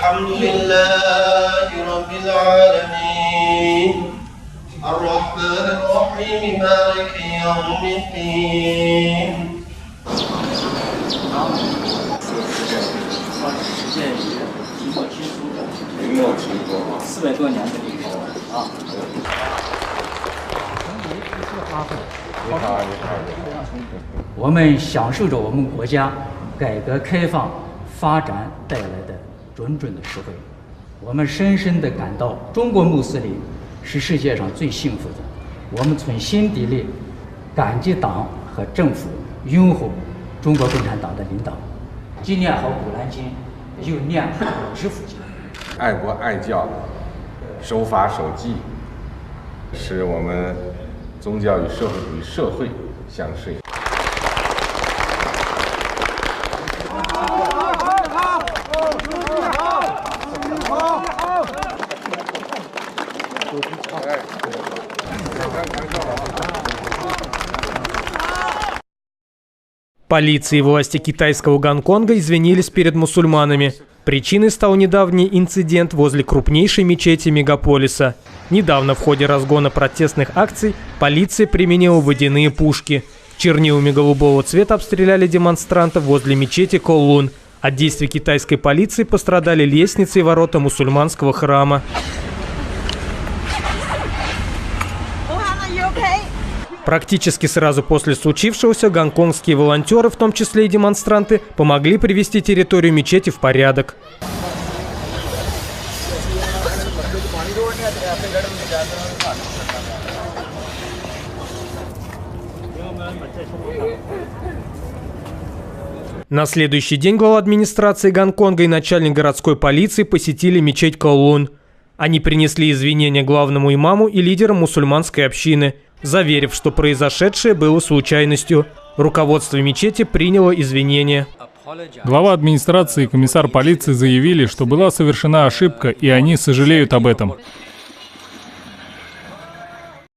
الحمد لله رب العالمين الرحمن الرحيم مالك يوم الدين 400多年的历史啊！我们享受着我们国家改革开放发展带来的种种的实惠，我们深深地感到中国穆斯林是世界上最幸福的。我们从心底里感激党和政府拥护中国共产党的领导。既念好古兰经，又念好知府经。爱国爱教，守法守纪，使我们宗教与社会主义社会相适应。Полиция и власти китайского Гонконга извинились перед мусульманами. Причиной стал недавний инцидент возле крупнейшей мечети мегаполиса. Недавно в ходе разгона протестных акций полиция применила водяные пушки. Чернилами голубого цвета обстреляли демонстрантов возле мечети Коллун. От действий китайской полиции пострадали лестницы и ворота мусульманского храма. Практически сразу после случившегося гонконгские волонтеры, в том числе и демонстранты, помогли привести территорию мечети в порядок. На следующий день глава администрации Гонконга и начальник городской полиции посетили мечеть Коллун. Они принесли извинения главному имаму и лидерам мусульманской общины, заверив, что произошедшее было случайностью. Руководство мечети приняло извинения. Глава администрации и комиссар полиции заявили, что была совершена ошибка, и они сожалеют об этом.